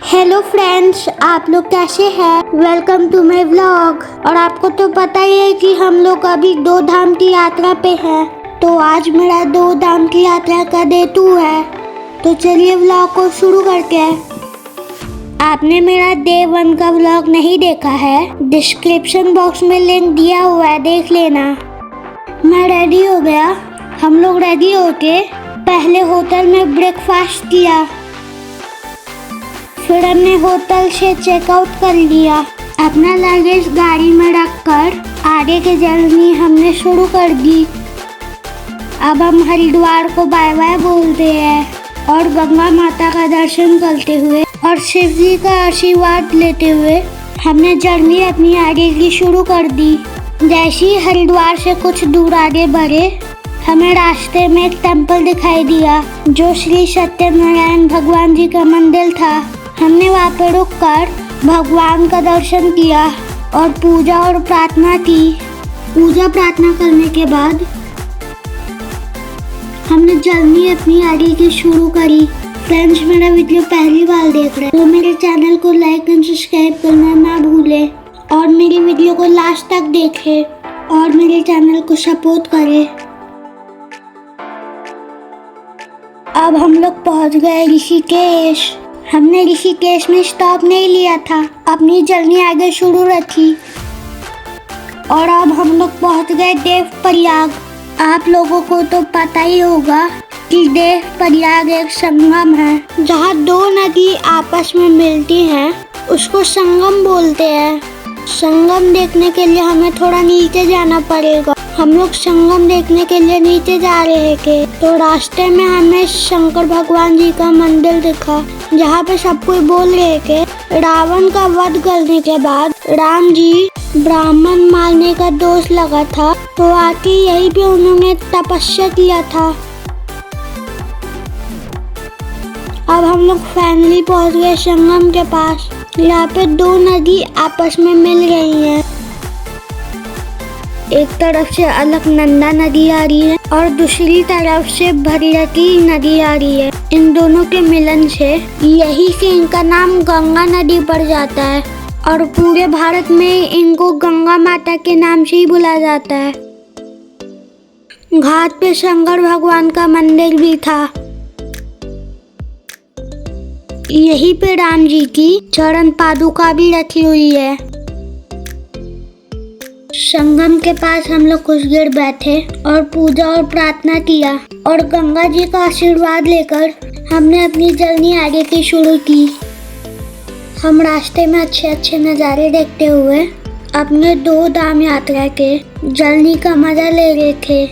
Hello friends, आप लोग कैसे हैं? Welcome to my vlog. और आपको तो पता ही है कि हम लोग अभी 2 धाम की यात्रा पे हैं। तो आज मेरा 2 धाम की यात्रा का डे 2 है। तो चलिए व्लॉग को शुरू करते हैं। आपने मेरा डे 1 का व्लॉग नहीं देखा है, डिस्क्रिप्शन बॉक्स में लिंक दिया हुआ है, देख लेना। मैं रेडी हो गया। हम लोग रेडी होके पहले होटल में ब्रेकफास्ट किया, फिर हमने होटल से चेकआउट कर लिया। अपना लगेज गाड़ी में रखकर आगे की जर्नी हमने शुरू कर दी। अब हम हरिद्वार को बाय बाय बोलते हैं और गंगा माता का दर्शन करते हुए और शिव जी का आशीर्वाद लेते हुए हमने जर्नी अपनी आगे की शुरू कर दी। जैसे ही हरिद्वार से कुछ दूर आगे बढ़े, हमें रास्ते में एक टेम्पल दिखाई दिया जो श्री सत्यनारायण भगवान जी का मंदिर था। हमने वहाँ पर रुककर भगवान का दर्शन किया और पूजा और प्रार्थना की। पूजा प्रार्थना करने के बाद हमने जर्नी अपनी आगे की शुरू करी। फ्रेंड्स, मेरा वीडियो पहली बार देख रहे हैं तो मेरे चैनल को लाइक एंड सब्सक्राइब करना ना भूलें और मेरी वीडियो को लास्ट तक देखें और मेरे चैनल को सपोर्ट करें। अब हम लोग पहुँच गए ऋषिकेश। हमने ऋषिकेश में स्टॉप नहीं लिया था, अपनी जर्नी आगे शुरू रखी और अब हम लोग पहुंच गए देवप्रयाग। आप लोगों को तो पता ही होगा कि देवप्रयाग एक संगम है जहां 2 नदी आपस में मिलती हैं, उसको संगम बोलते हैं। संगम देखने के लिए हमें थोड़ा नीचे जाना पड़ेगा। हम लोग संगम देखने के लिए नीचे जा रहे थे तो रास्ते में हमें शंकर भगवान जी का मंदिर दिखा, जहाँ पे सब कोई बोल रहे थे रावण का वध करने के बाद राम जी ब्राह्मण मारने का दोष लगा था, तो आके यहीं पे उन्होंने तपस्या किया था। अब हम लोग फाइनली पहुँच गए संगम के पास। यहाँ पे 2 नदी आपस में मिल रही हैं। एक तरफ से अलकनंदा नदी आ रही है और दूसरी तरफ से भगीरथी नदी आ रही है। इन दोनों के मिलन से यही से इनका नाम गंगा नदी पड़ जाता है और पूरे भारत में इनको गंगा माता के नाम से ही बुलाया जाता है। घाट पे शंकर भगवान का मंदिर भी था। यहीं पे राम जी की चरण पादुका भी रखी हुई है। संगम के पास हम लोग कुछ देर बैठे और पूजा और प्रार्थना किया और गंगा जी का आशीर्वाद लेकर हमने अपनी जर्नी आगे की शुरू की। हम रास्ते में अच्छे अच्छे नज़ारे देखते हुए अपने 2 धाम यात्रा के जर्नी का मजा ले रहे थे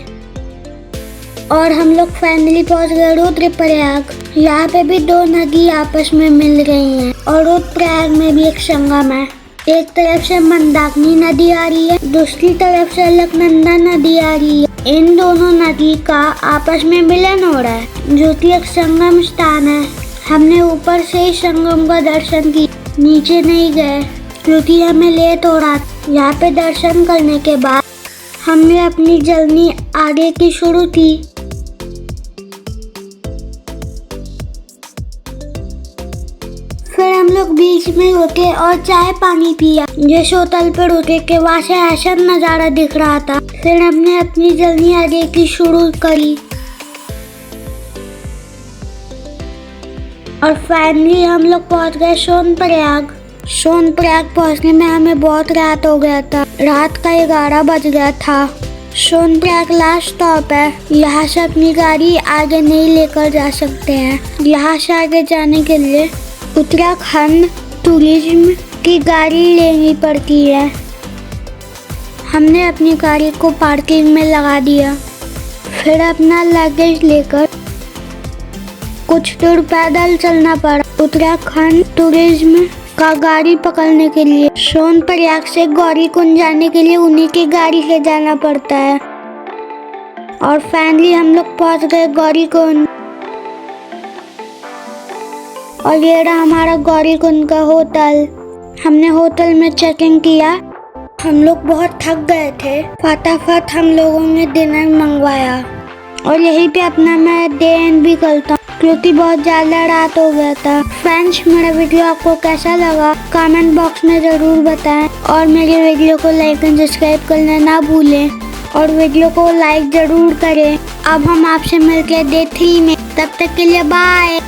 और हम लोग फाइनली पहुंच गए रुद्रप्रयाग। यहाँ पे भी 2 नदी आपस में मिल रही हैं और रुद्रप्रयाग में भी एक संगम है। एक तरफ से मंदाकिनी नदी आ रही है, दूसरी तरफ से अलकनंदा नदी आ रही है। इन दोनों नदी का आपस में मिलन हो रहा है, जो कि एक संगम स्थान है। हमने ऊपर से ही संगम का दर्शन किया, नीचे नहीं गए क्योंकि हमें लेट हो रहा था। यहाँ पे दर्शन करने के बाद हमने अपनी जर्नी आगे की शुरू की। फिर हम लोग बीच में रुके और चाय पानी पिया। जिस होटल पर रुके के वहाँ से ऐसा नज़ारा दिख रहा था। फिर हमने अपनी जर्नी आगे की शुरू करी और फाइनली हम लोग पहुँच गए सोनप्रयाग। सोनप्रयाग पहुँचने में हमें बहुत रात हो गया था, रात का 11 बज गया था। सोनप्रयाग लास्ट स्टॉप है, यहाँ से अपनी गाड़ी आगे नहीं लेकर जा सकते हैं। यहाँ से आगे जाने के लिए उत्तराखंड टूरिज्म की गाड़ी लेनी पड़ती है। हमने अपनी गाड़ी को पार्किंग में लगा दिया, फिर अपना लगेज लेकर कुछ दूर पैदल चलना पड़ा उत्तराखंड टूरिज्म का गाड़ी पकड़ने के लिए। सोनप्रयाग से गौरीकुंड जाने के लिए उन्हीं की गाड़ी से जाना पड़ता है और फाइनली हम लोग पहुंच गए गौरीकुंड। और ये रहा हमारा गौरीकुंड का होटल। हमने होटल में चेक इन किया। हम लोग बहुत थक गए थे, फटाफट हम लोगों ने डिनर मंगवाया और यहीं पे अपना मैं डे एंड भी करता हूँ। क्योंकि बहुत ज़्यादा रात हो गया था। फ्रेंड्स, मेरा वीडियो आपको कैसा लगा कमेंट बॉक्स में ज़रूर बताएं और मेरे वीडियो को लाइक एंड सब्सक्राइब करना ना भूलें और वीडियो को लाइक ज़रूर करें। अब हम आपसे मिलते हैं डे 3 में, तब तक के लिए बाय।